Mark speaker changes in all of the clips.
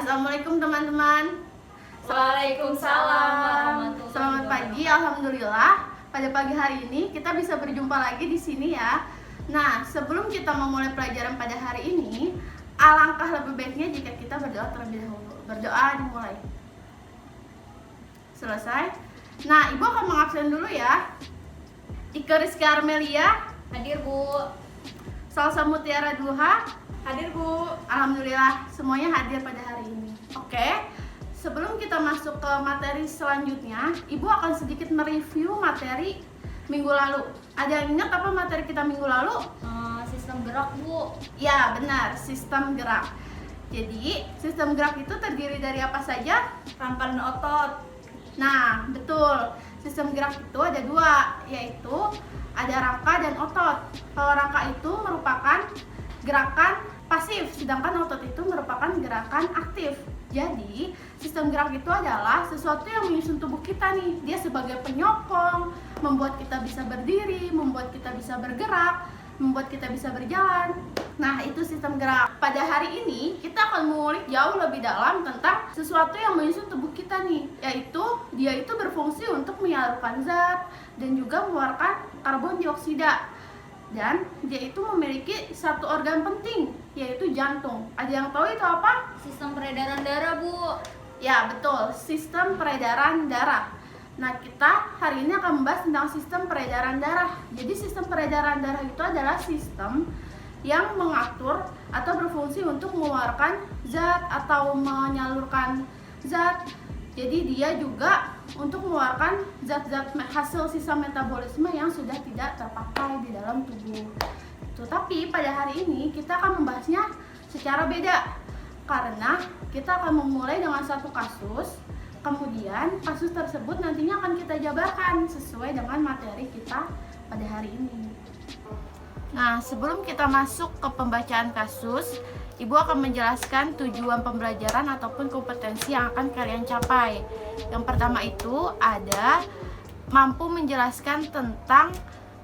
Speaker 1: Assalamualaikum teman-teman.
Speaker 2: Waalaikumsalam.
Speaker 1: Selamat pagi. Alhamdulillah pada pagi hari ini kita bisa berjumpa lagi di sini ya. Nah, sebelum kita memulai pelajaran pada hari ini, alangkah lebih baiknya jika kita berdoa terlebih dahulu. Berdoa dimulai. Selesai. Nah, Ibu akan mengabsen dulu ya. Ika Rizky Armelia,
Speaker 2: Hadir, Bu.
Speaker 1: Salsa Mutiara Duha.
Speaker 2: Hadir, Bu.
Speaker 1: Alhamdulillah semuanya hadir pada hari ini. Oke, sebelum kita masuk ke materi selanjutnya, Ibu akan sedikit mereview materi minggu lalu. Ada yang ingat apa materi kita minggu lalu?
Speaker 2: Sistem gerak, Bu.
Speaker 1: Ya, benar, sistem gerak. Jadi, sistem gerak itu terdiri dari apa saja?
Speaker 2: Rangka dan otot.
Speaker 1: Nah, betul. Sistem gerak itu ada dua, yaitu ada rangka dan otot. Kalau rangka itu merupakan gerakan pasif, sedangkan otot itu merupakan gerakan aktif. Jadi, sistem gerak itu adalah sesuatu yang menyusun tubuh kita nih. Dia sebagai penyokong, membuat kita bisa berdiri, membuat kita bisa bergerak, membuat kita bisa berjalan. Nah, itu sistem gerak. Pada hari ini, kita akan mengulik jauh lebih dalam tentang sesuatu yang menyusun tubuh kita nih, yaitu dia itu berfungsi untuk menyalurkan zat dan juga mengeluarkan karbon dioksida. Dan dia itu memiliki satu organ penting, yaitu jantung. Ada yang tahu itu apa?
Speaker 2: Sistem peredaran darah, Bu.
Speaker 1: Ya, betul, sistem peredaran darah. Nah, kita hari ini akan membahas tentang sistem peredaran darah. Jadi, sistem peredaran darah itu adalah sistem yang mengatur atau berfungsi untuk mengeluarkan zat atau menyalurkan zat. Jadi, dia juga untuk mengeluarkan zat-zat hasil sisa metabolisme yang sudah tidak terpakai di dalam tubuh. Tapi pada hari ini kita akan membahasnya secara beda, karena kita akan memulai dengan satu kasus. Kemudian kasus tersebut nantinya akan kita jabarkan sesuai dengan materi kita pada hari ini. Nah, sebelum kita masuk ke pembacaan kasus, Ibu akan menjelaskan tujuan pembelajaran ataupun kompetensi yang akan kalian capai. Yang pertama itu ada mampu menjelaskan tentang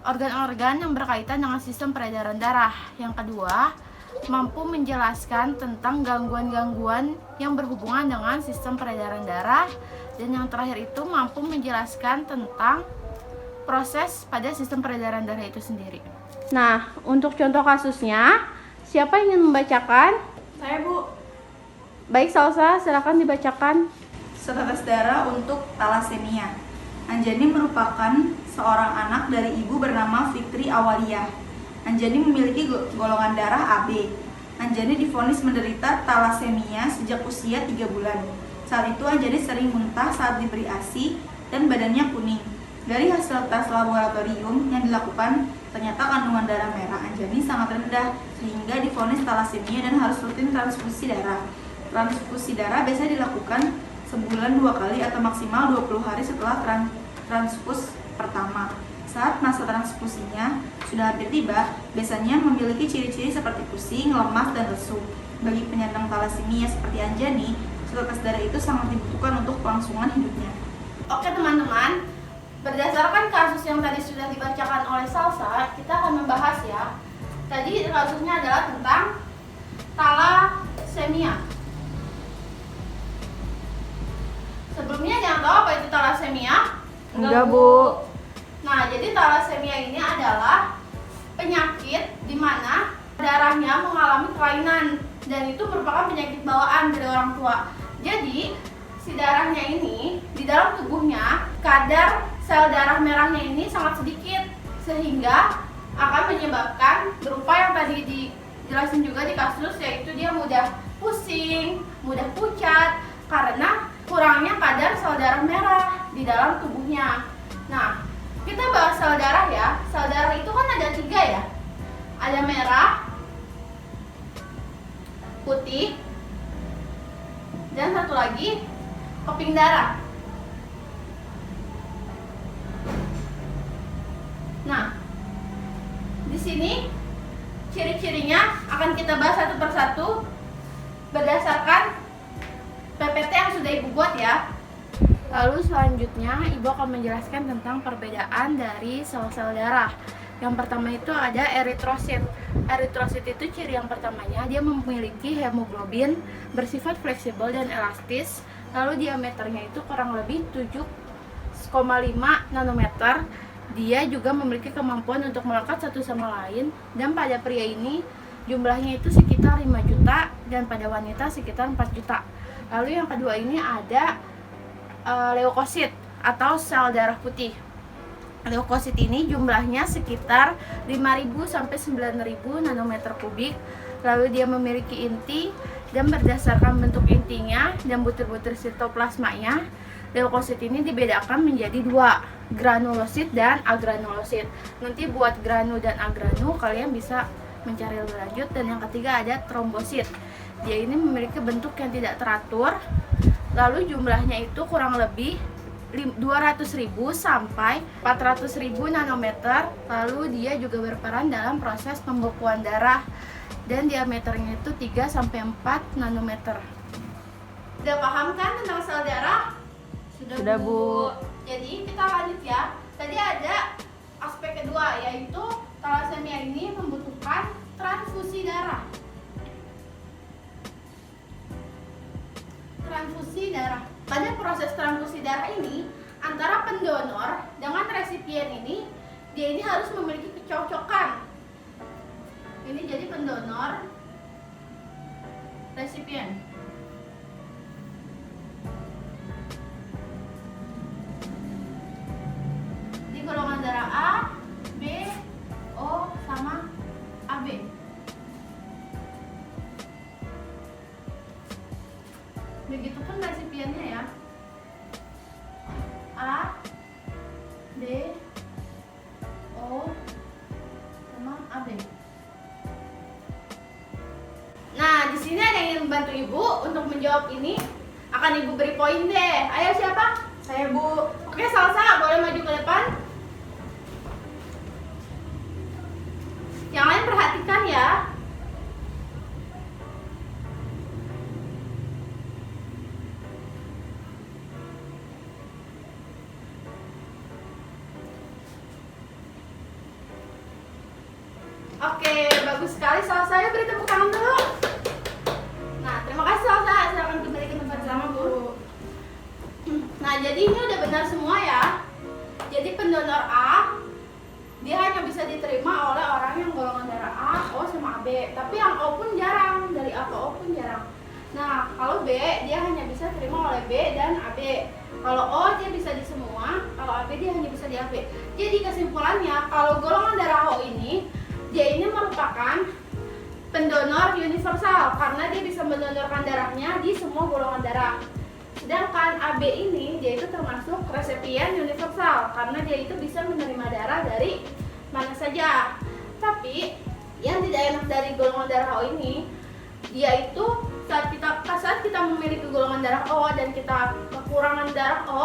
Speaker 1: organ-organ yang berkaitan dengan sistem peredaran darah. Yang kedua, mampu menjelaskan tentang gangguan-gangguan yang berhubungan dengan sistem peredaran darah. Dan yang terakhir itu mampu menjelaskan tentang proses pada sistem peredaran darah itu sendiri. Nah, untuk contoh kasusnya, siapa yang ingin membacakan?
Speaker 2: Saya, Bu.
Speaker 1: Baik, Salsa, silakan dibacakan.
Speaker 3: Setetes darah untuk talasemia. Anjani merupakan seorang anak dari ibu bernama Fitri Awaliyah. Anjani memiliki golongan darah AB. Anjani divonis menderita talasemia sejak usia 3 bulan. Saat itu Anjani sering muntah saat diberi ASI dan badannya kuning. Dari hasil tes laboratorium yang dilakukan, ternyata kandungan darah merah Anjani sangat rendah sehingga divonis talasemia dan harus rutin transfusi darah. Transfusi darah biasanya dilakukan sebulan 2 kali atau maksimal 20 hari setelah transfus pertama. Saat masa transfusinya sudah hampir tiba, biasanya memiliki ciri-ciri seperti pusing, lemas, dan lesu. Bagi penyandang talasemia seperti Anjani, setetes darah itu sangat dibutuhkan untuk kelangsungan hidupnya.
Speaker 1: Oke teman-teman, berdasarkan kasus yang tadi sudah dibacakan oleh Salsa, kita akan membahas ya. Tadi kasusnya adalah tentang talasemia. Sebelumnya jangan tahu apa itu talasemia?
Speaker 2: Enggak, Bu.
Speaker 1: Nah, jadi talasemia ini adalah penyakit di mana darahnya mengalami kelainan dan itu merupakan penyakit bawaan dari orang tua. Jadi, si darahnya ini di dalam tubuhnya kadar sel darah merahnya ini sangat sedikit sehingga akan menyebabkan berupa yang tadi dijelasin juga di kasus, yaitu dia mudah pusing, mudah pucat karena kurangnya kadar sel darah merah di dalam tubuhnya. Nah, kita bahas sel darah ya. Sel darah itu kan ada 3 ya. Ada merah, putih, dan satu lagi keping darah. Nah, di sini ciri-cirinya akan kita bahas satu persatu berdasarkan PPT yang sudah Ibu buat ya. Lalu selanjutnya Ibu akan menjelaskan tentang perbedaan dari sel-sel darah. Yang pertama itu ada eritrosit. Eritrosit itu ciri yang pertamanya, dia memiliki hemoglobin bersifat fleksibel dan elastis. Lalu diameternya itu kurang lebih 7,5 nanometer. Dia juga memiliki kemampuan untuk melekat satu sama lain. Dan pada pria ini jumlahnya itu sekitar 5 juta dan pada wanita sekitar 4 juta. Lalu yang kedua ini ada leukosit atau sel darah putih. Leukosit ini jumlahnya sekitar 5.000 sampai 9.000 nanometer kubik. Lalu dia memiliki inti dan berdasarkan bentuk intinya dan butir-butir sitoplasmanya, leukosit ini dibedakan menjadi dua, granulosit dan agranulosit. Nanti buat granu dan agranu kalian bisa mencari lebih lanjut. Dan yang ketiga ada trombosit. Dia ini memiliki bentuk yang tidak teratur. Lalu jumlahnya itu kurang lebih 200.000 sampai 400.000 nanometer. Lalu dia juga berperan dalam proses pembekuan darah dan diameternya itu 3 sampai 4 nanometer. Udah paham kan tentang sel darah?
Speaker 2: Sudah, Bu.
Speaker 1: Jadi kita lanjut ya. Tadi ada aspek kedua, yaitu thalassemia ini membutuhkan transfusi darah. Transfusi darah. Pada proses transfusi darah ini, antara pendonor dengan resipien ini, dia ini harus memiliki kecocokan. Ini jadi pendonor, resipien. Di golongan darah A, B, O, sama AB. Begitupun resipiennya ya. A, B, O, sama AB. Nah, di sini ada yang ingin membantu Ibu untuk menjawab ini. Akan Ibu beri poin deh. Ayo siapa?
Speaker 3: Saya, Bu.
Speaker 1: Oke, Salsa boleh maju ke depan. Yang lain perhatikan ya. Oke, bagus sekali Salsa. Ayo beri tepuk tangan dulu. Nah, terima kasih Salsa. Silakan kembali ke tempat sama, Bu. Nah, jadi ini udah benar semua ya. Jadi pendonor A, dia hanya bisa diterima oleh orang yang golongan darah A, O, sama AB. Tapi yang O pun jarang, dari A ke O pun jarang. Nah, kalau B, dia hanya bisa terima oleh B dan AB. Kalau O, dia bisa di semua. Kalau AB, dia hanya bisa di AB. Jadi kesimpulannya, kalau golongan darah O ini, dia ini merupakan pendonor universal karena dia bisa mendonorkan darahnya di semua golongan darah. Sedangkan AB ini dia itu termasuk resipien universal karena dia itu bisa menerima darah dari mana saja. Tapi yang tidak enak dari golongan darah O ini, dia itu saat kita memiliki golongan darah O dan kita kekurangan darah O,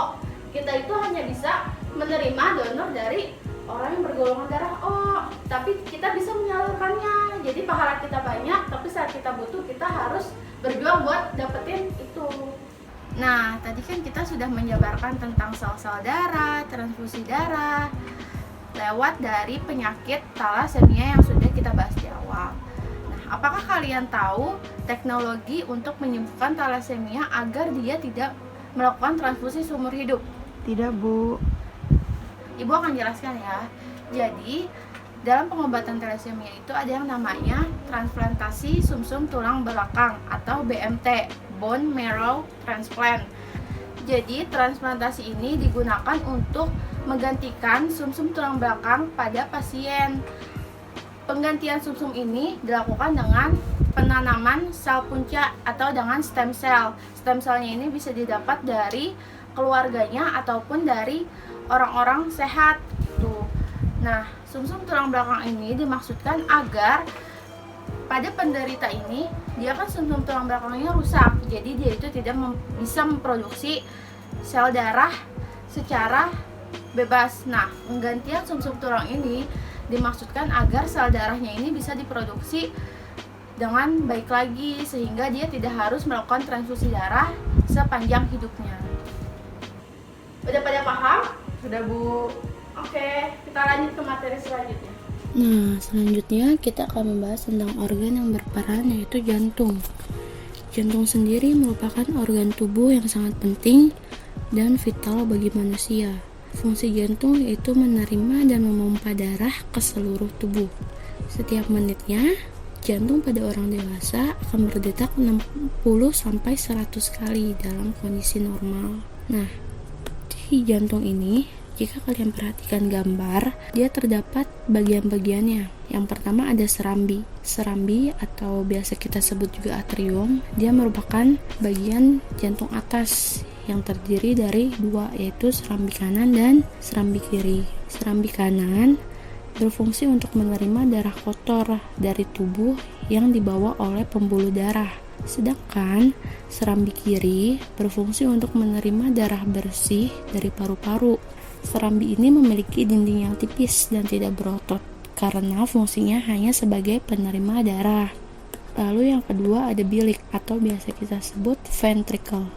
Speaker 1: kita itu hanya bisa menerima donor dari orang yang bergolongan darah O, tapi kita bisa menyalurkannya. Jadi pahala kita banyak, tapi saat kita butuh kita harus berjuang buat dapetin itu. Nah, tadi kan kita sudah menjabarkan tentang sel-sel darah, transfusi darah, lewat dari penyakit thalassemia yang sudah kita bahas di awal. Nah, apakah kalian tahu teknologi untuk menyembuhkan thalassemia agar dia tidak melakukan transfusi seumur hidup?
Speaker 2: Tidak, Bu.
Speaker 1: Ibu akan jelaskan ya. Jadi, dalam pengobatan thalassemia itu ada yang namanya transplantasi sumsum tulang belakang atau BMT, bone marrow transplant. Jadi, transplantasi ini digunakan untuk menggantikan sumsum tulang belakang pada pasien. Penggantian sumsum ini dilakukan dengan penanaman sel punca atau dengan stem cell. Stem cellnya ini bisa didapat dari keluarganya ataupun dari orang-orang sehat tuh. Nah, sumsum tulang belakang ini dimaksudkan agar pada penderita ini dia kan sumsum tulang belakangnya rusak, jadi dia itu tidak bisa memproduksi sel darah secara bebas. Nah, penggantian sumsum tulang ini dimaksudkan agar sel darahnya ini bisa diproduksi dengan baik lagi sehingga dia tidak harus melakukan transfusi darah sepanjang hidupnya. Udah pada paham?
Speaker 3: Sudah, Bu.
Speaker 1: Oke, kita lanjut ke materi selanjutnya.
Speaker 2: Nah, selanjutnya kita akan membahas tentang organ yang berperan, yaitu jantung. Jantung sendiri merupakan organ tubuh yang sangat penting dan vital bagi manusia. Fungsi jantung yaitu menerima dan memompa darah ke seluruh tubuh. Setiap menitnya, jantung pada orang dewasa akan berdetak 60-100 kali dalam kondisi normal. Nah, di jantung ini, jika kalian perhatikan gambar, dia terdapat bagian-bagiannya. Yang pertama ada serambi. Serambi atau biasa kita sebut juga atrium, dia merupakan bagian jantung atas yang terdiri dari dua, yaitu serambi kanan dan serambi kiri. Serambi kanan berfungsi untuk menerima darah kotor dari tubuh yang dibawa oleh pembuluh darah. Sedangkan serambi kiri berfungsi untuk menerima darah bersih dari paru-paru. Serambi ini memiliki dinding yang tipis dan tidak berotot karena fungsinya hanya sebagai penerima darah. Lalu yang kedua ada bilik atau biasa kita sebut ventricle.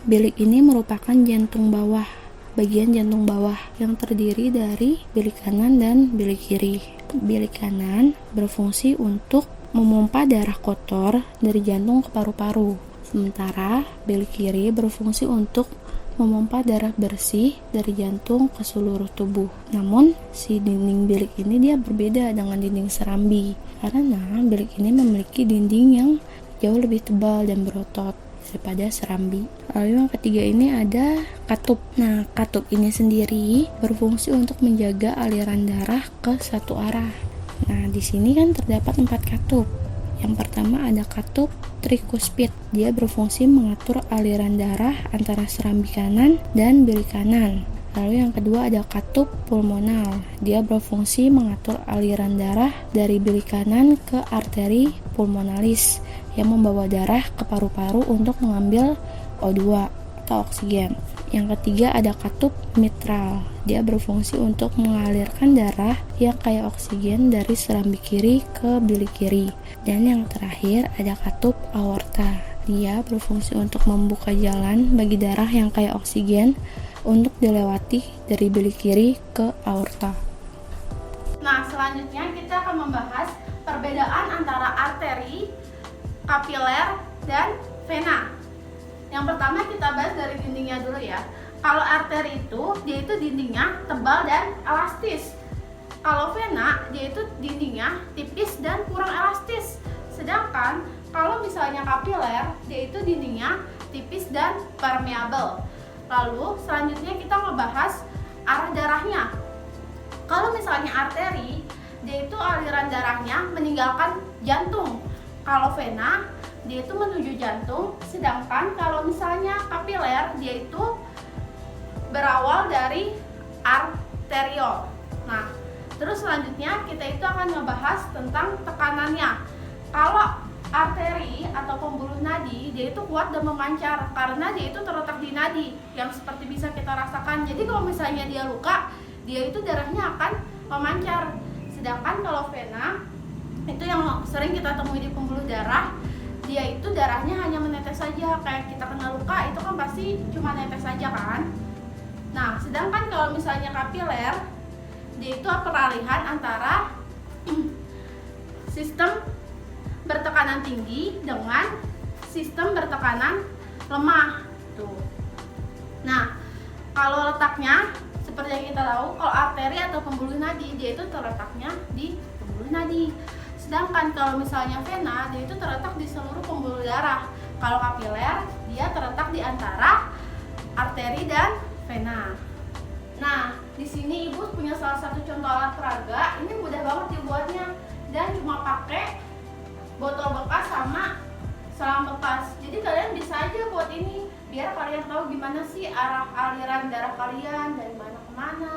Speaker 2: Bilik ini merupakan jantung bawah, bagian jantung bawah yang terdiri dari bilik kanan dan bilik kiri. Bilik kanan berfungsi untuk memompa darah kotor dari jantung ke paru-paru. Sementara bilik kiri berfungsi untuk memompa darah bersih dari jantung ke seluruh tubuh. Namun, si dinding bilik ini dia berbeda dengan dinding serambi karena bilik ini memiliki dinding yang jauh lebih tebal dan berotot daripada serambi. Lalu yang ketiga ini ada katup. Nah, katup ini sendiri berfungsi untuk menjaga aliran darah ke satu arah. Nah, di sini kan terdapat 4 katup. Yang pertama ada katup trikuspid. Dia berfungsi mengatur aliran darah antara serambi kanan dan bilik kanan. Lalu yang kedua ada katup pulmonal. Dia berfungsi mengatur aliran darah dari bilik kanan ke arteri pulmonalis yang membawa darah ke paru-paru untuk mengambil O2 atau oksigen. Yang ketiga ada katup mitral. Dia berfungsi untuk mengalirkan darah yang kaya oksigen dari serambi kiri ke bilik kiri. Dan yang terakhir ada katup aorta. Dia berfungsi untuk membuka jalan bagi darah yang kaya oksigen untuk dilewati dari bilik kiri ke aorta.
Speaker 1: Nah, selanjutnya kita akan membahas perbedaan antara arteri, kapiler, dan vena. Yang pertama kita bahas dari dindingnya dulu ya. Kalau arteri itu, dia itu dindingnya tebal dan elastis. Kalau vena, dia itu dindingnya tipis dan kurang elastis. Sedangkan kalau misalnya kapiler, dia itu dindingnya tipis dan permeabel. Lalu selanjutnya kita ngebahas arah darahnya. Kalau misalnya arteri, dia itu aliran darahnya meninggalkan jantung. Kalau vena, dia itu menuju jantung. Sedangkan kalau misalnya kapiler, dia itu berawal dari arteriol. Nah, terus selanjutnya kita itu akan ngebahas tentang tekanannya. Kalau arteri atau pembuluh nadi, dia itu kuat dan memancar karena dia itu terletak di nadi yang seperti bisa kita rasakan. Jadi kalau misalnya dia luka, dia itu darahnya akan memancar. Sedangkan kalau vena, itu yang sering kita temui di pembuluh darah, dia itu darahnya hanya menetes saja. Kayak kita kena luka, itu kan pasti cuma netes saja kan. Nah, sedangkan kalau misalnya kapiler, dia itu peralihan antara sistem bertekanan tinggi dengan sistem bertekanan lemah tuh. Nah, kalau letaknya seperti yang kita tahu, kalau arteri atau pembuluh nadi, dia itu terletaknya di pembuluh nadi. Sedangkan kalau misalnya vena, dia itu terletak di seluruh pembuluh darah. Kalau kapiler, dia terletak di antara arteri dan vena. Nah, di sini Ibu punya salah satu contoh alat peraga. Ini mudah banget dibuatnya dan cuma pakai botol bekas sama selang bekas. Jadi kalian bisa aja buat ini biar kalian tahu gimana sih arah aliran darah kalian dari mana ke mana,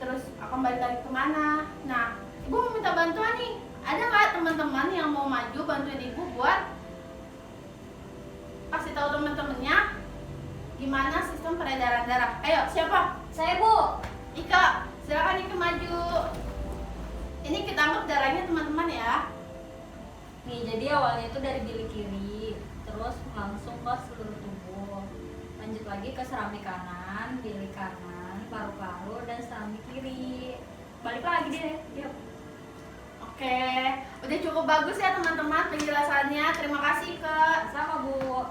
Speaker 1: terus akan balik lagi kemana. Nah, Ibu mau minta bantuan nih. Ada nggak teman-teman yang mau maju bantuin Ibu buat kasih tahu teman-temannya gimana sistem peredaran darah? Ayo, siapa?
Speaker 4: Saya, Bu.
Speaker 1: Ika, silakan Ika maju. Ini kita anggap darahnya teman-teman ya.
Speaker 4: Nih, jadi awalnya itu dari bilik kiri, terus langsung ke seluruh tubuh. Lanjut lagi ke serambi kanan, bilik kanan, paru-paru, dan serambi kiri. Balik lagi deh. Yuk.
Speaker 1: Oke, udah cukup bagus ya teman-teman penjelasannya. Terima kasih Kak.
Speaker 4: Sama Bu.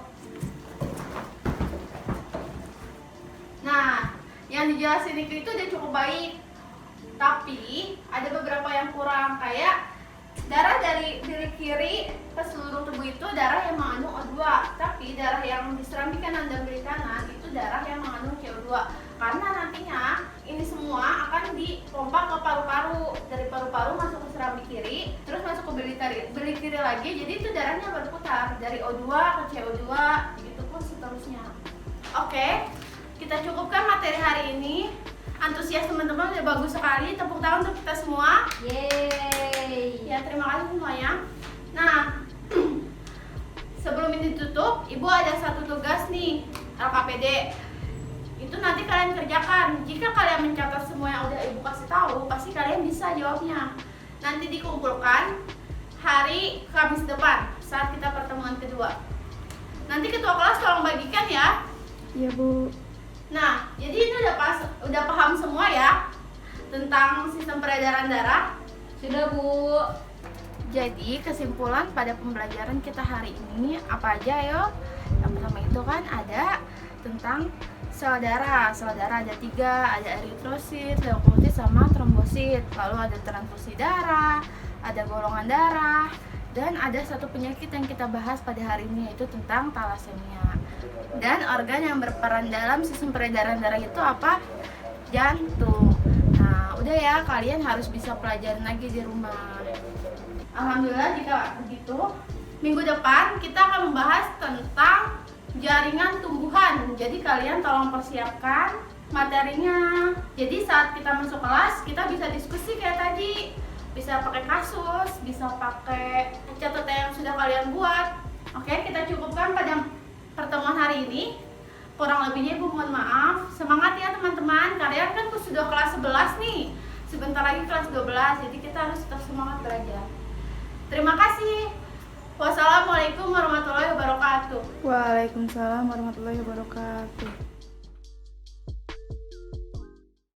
Speaker 1: Nah, yang dijelasin Niki itu udah cukup baik. Tapi ada beberapa yang kurang, kayak darah dari bilik kiri ke seluruh tubuh itu darah yang mengandung O2. Tapi darah yang di serambi kanan dan bilik kanan itu darah yang mengandung CO2. Karena nantinya ini semua akan dipompa ke paru-paru. Dari paru-paru masuk ke serambi kiri, terus masuk ke bilik kiri lagi. Jadi itu darahnya berputar dari O2 ke CO2, gitu pun seterusnya. Oke, kita cukupkan materi hari ini. Antusias teman-teman udah bagus sekali. Tepuk tangan untuk kita semua.
Speaker 4: Yeay.
Speaker 1: Ya, terima kasih semuanya. Nah, sebelum ini tutup, Ibu ada satu tugas nih, LKPD. Itu nanti kalian kerjakan. Jika kalian mencatat semua yang udah Ibu kasih tahu, pasti kalian bisa jawabnya. Nanti dikumpulkan hari Kamis depan saat kita pertemuan kedua. Nanti ketua kelas tolong bagikan ya.
Speaker 3: Iya Bu.
Speaker 1: Nah, jadi ini udah paham semua ya tentang sistem peredaran darah.
Speaker 4: Sudah Bu.
Speaker 1: Jadi kesimpulan pada pembelajaran kita hari ini apa aja yo? Yang pertama itu kan ada tentang sel darah. Sel darah ada 3, ada eritrosit, leukosit, sama trombosit. Lalu ada transfusi darah, ada golongan darah, dan ada satu penyakit yang kita bahas pada hari ini yaitu tentang talasemia. Dan organ yang berperan dalam sistem peredaran darah itu apa? Jantung. Nah, udah ya, kalian harus bisa pelajarin lagi di rumah. Alhamdulillah jika begitu, minggu depan kita akan membahas tentang jaringan tumbuhan. Jadi kalian tolong persiapkan materinya. Jadi saat kita masuk kelas, kita bisa diskusi kayak tadi. Bisa pakai kasus, bisa pakai catatan yang sudah kalian buat. Oke, kita cukupkan pada pertemuan hari ini. Kurang lebihnya Ibu mohon maaf. Semangat ya teman-teman. Kalian kan sudah kelas 11 nih. Sebentar lagi kelas 12. Jadi kita harus tetap semangat belajar. Terima kasih. Wassalamualaikum warahmatullahi wabarakatuh.
Speaker 3: Waalaikumsalam warahmatullahi wabarakatuh.